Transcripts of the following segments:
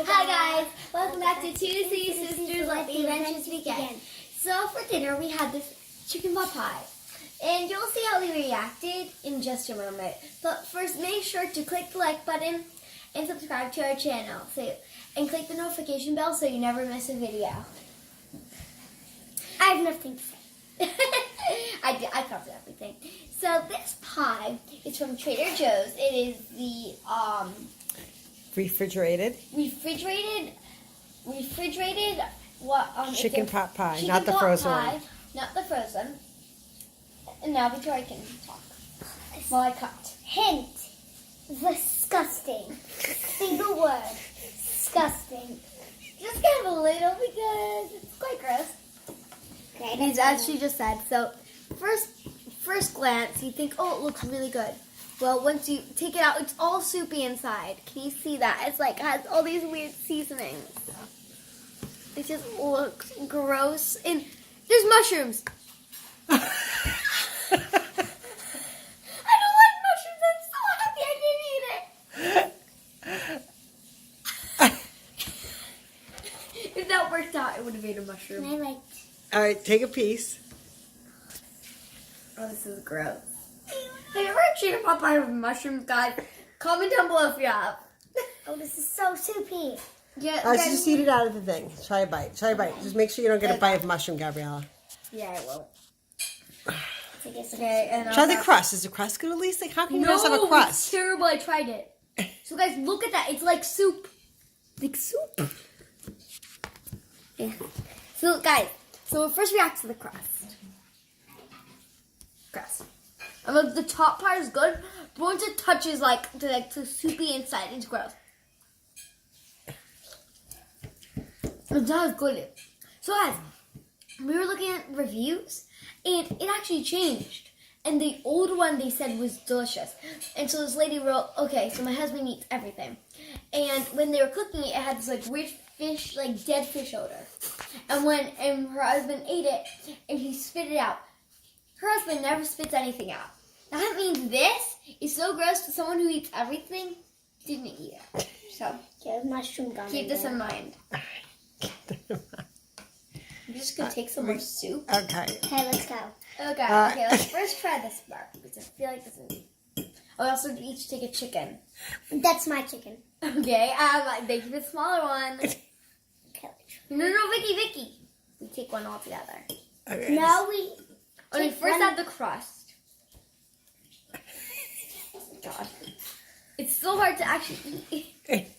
Hi guys, welcome back to Tuesday Sisters Let the Adventures Begin. So for dinner we had this chicken pot pie, and you'll see how we reacted in just a moment. But first, make sure to click the like button and subscribe to our channel, and click the notification bell so you never miss a video. I have nothing to say. I covered everything. So this pie is from Trader Joe's. It is the refrigerated what chicken pot pie, chicken not the pot frozen pie, one. not the frozen. And now Victoria can talk while I cut. Hint. Disgusting. Single word. Disgusting. Just kind of a little because it's quite gross. Okay, It's as she just said. So first glance, you think, oh, it looks really good. Well, once you take it out, it's all soupy inside. Can you see that? It's like has all these weird seasonings. It just looks gross. And there's mushrooms. I don't like mushrooms. I'm so happy I didn't eat it. If that worked out, it would have made a mushroom. I like. All right, take a piece. Oh, this is gross. Have you ever had chicken pot pie with mushrooms, guys? Comment down below if you have. Oh, this is so soupy. Yeah, Let's just eat it out of the thing. Try a bite. Try a bite. Just make sure you don't get a bite of mushroom, Gabriella. Yeah, I will. Okay, and Try the crust. Is the crust good at least? Like, how can you not have a it's crust? terrible. I tried it. So, guys, look at that. It's like soup. Like soup. Yeah. So, guys, we'll first react to the crust. And the top part is good, but once it touches the soupy inside, it's gross. It's not as good. So guys, we were looking at reviews, and it actually changed. And the old one they said was delicious. And so this lady wrote, okay, so my husband eats everything. And when they were cooking it, it had this weird fish, dead fish odor. And her husband ate it, and he spit it out. Her husband never spits anything out. That means this is so gross to someone who eats everything, didn't eat it. So, mushroom gum. keep this in mind. I'm just going to take some more soup. Okay. Okay, let's go. Okay, let's first try this part, because I feel like this is... Oh, we also each take a chicken. That's my chicken. Okay, they keep a smaller one. Okay. No, Vicky. We take one all together. Okay. Now we... Okay, first add the crust. God. It's so hard to actually eat.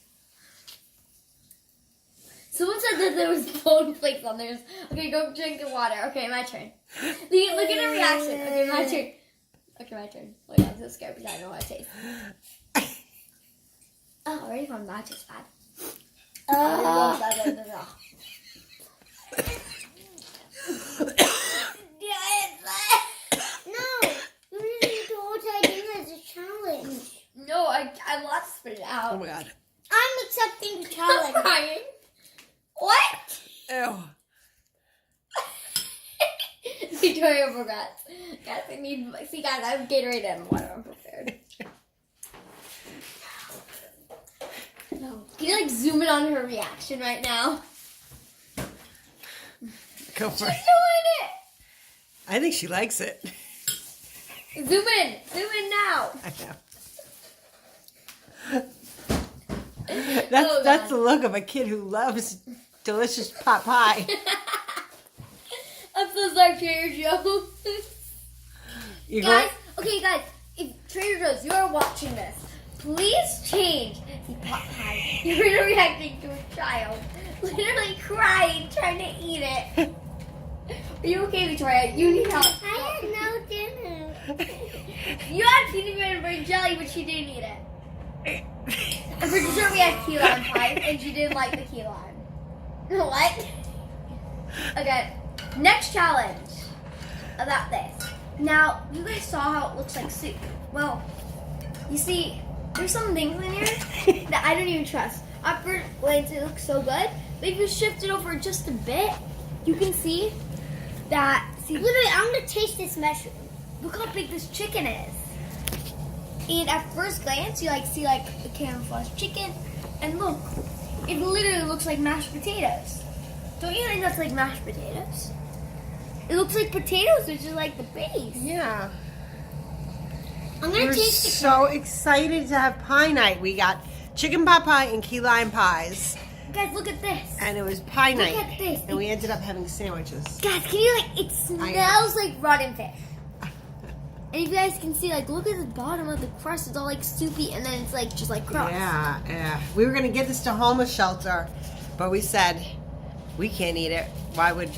Someone said that there was bone flakes on theirs. Okay, go drink the water. Okay, my turn. Look at her reaction. Okay, my turn. Oh yeah, I'm so scared because I don't know how it tastes. Oh, already found that tastes bad. No, I lost spit it out. Oh my god. I'm accepting the I'm challenge. crying. What? Ew. Victoria forgot. Guys, I have Gatorade and water unprepared. No. Can you zoom in on her reaction right now? Go She's for doing it. it. I think she likes it. Zoom in now. I know. That's the look of a kid who loves delicious pot pie. I'm so sorry, Trader Joe's. Guys, if Trader Joe's, you are watching this, please change the pot pie. You're reacting to a child, literally crying, trying to eat it. Are you okay, Victoria? You need help. I had no dinner. You had peanut butter and jelly, but she didn't eat it. I'm pretty sure we had key lime pie, and she didn't like the key lime. What? Okay, next challenge about this. Now, you guys saw how it looks like soup. Well, you see, there's some things in here that I don't even trust. At first glance, it looks so good, but if you shift it over just a bit, you can see that. See, Literally, I'm gonna taste this mushroom. look how big this chicken is. And at first glance, you see a camouflage chicken, and look, It literally looks like mashed potatoes. Don't you think that's like mashed potatoes? It looks like potatoes, which is like the base. Yeah. I'm gonna We're taste it. so excited to have pie night. We got chicken pot pie and key lime pies. Guys, look at this. And it was pie Look night. at this. And we ended up having sandwiches. Guys, can you like? It smells like rotten fish. And if you guys can see, like, look at the bottom of the crust. It's all like soupy, and then it's like just like crust. Yeah. We were gonna get this to homeless shelter, but we said we can't eat it. Why would?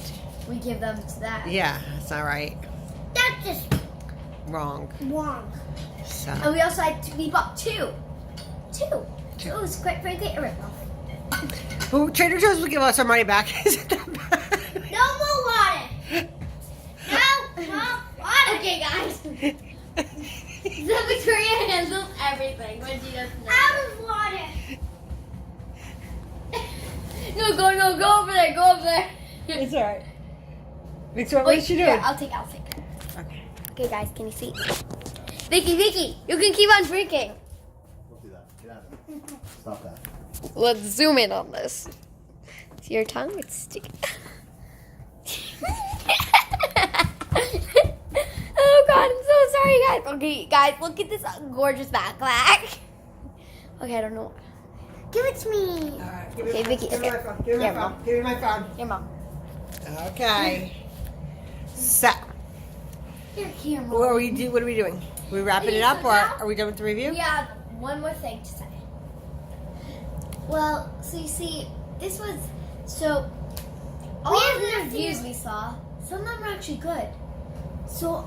We give them to that. Yeah, that's not right. That's just Wrong. wrong. So. And we also we bought two. It was quite frankly a ripoff. Well, Trader Joe's will give us our money back. Isn't that bad? No more water. No more water. Okay, guys. So Victoria handles everything when she does nothing. Out of water. No, go over there. Go over there. It's alright. Victoria, what is she doing? Here, I'll take it. Okay. Okay, guys, can you see? Vicky, you can keep on drinking. Don't do that. Get out of it. Stop that. Let's zoom in on this. See your tongue? It's sticky. Oh God, I'm so sorry, guys. Okay, guys, look at this gorgeous backpack. Okay, I don't know. Give it to me. Alright. Okay, Vicky, Give me okay. my phone. Give me Yeah, my Mom. phone. Give me my phone. Your mom. Okay. So, Here, Mom. what are we doing? We wrapping it up, or are we done with the review? We have one more thing to say. Well, so you see, this was all of the reviews we saw, some of them were actually good. So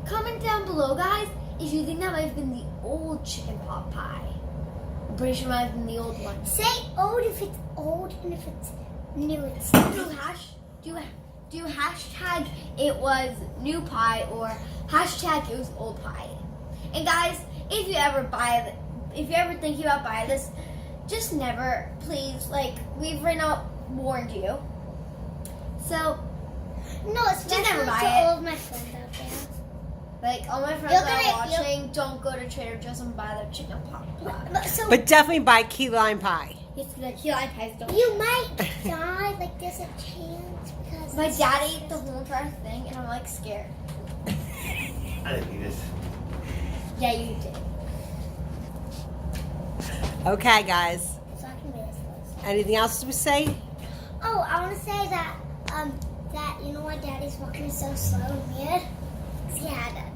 comment down below, guys, if you think that might have been the old chicken pot pie. I'm pretty sure it might have been the old one. Say old if it's old, and if it's new, it's Do hashtag it was new pie or hashtag it was old pie. And guys, if you ever think about buying this, just never, please. Like, we've warned you. So, no, especially never to buy it. all of my friends out there. like, all my friends You're that are gonna- watching, don't go to Trader Joe's and buy their chicken pot pie. So But definitely buy key lime pie. It's the key lime pies don't. you might die. Like there's a chance because My dad ate the whole entire thing, and I'm like scared. I didn't eat it. Yeah, you did. Okay, guys. So I can be this close. Anything else to say? Oh, I want to say that that you know why Daddy's walking so slow and weird? 'Cause he had that.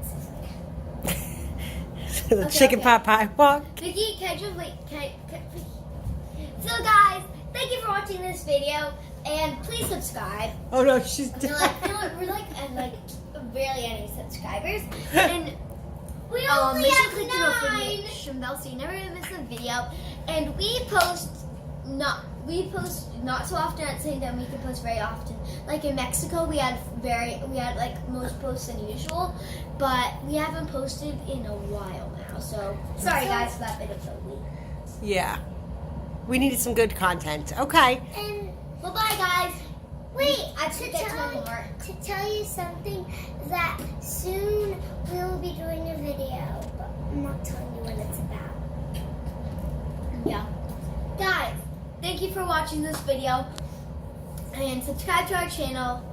The chicken okay. pot pie walk. Vicky, can I just wait? So, guys, thank you for watching this video, and please subscribe. Oh no, she's We're like barely any subscribers, and We make only sure to have click the 9. notification bell so you never miss a video. And we post not so often at saying that we can post very often. Like in Mexico, we had like most posts than usual, but we haven't posted in a while now. So sorry guys for that bit of the week. Yeah. We needed some good content. Okay. And Well, bye guys. wait, I have to get to my homework. to tell you something that soon we will be doing a video, but I'm not telling you what it's about. Yeah. Guys, thank you for watching this video, and subscribe to our channel.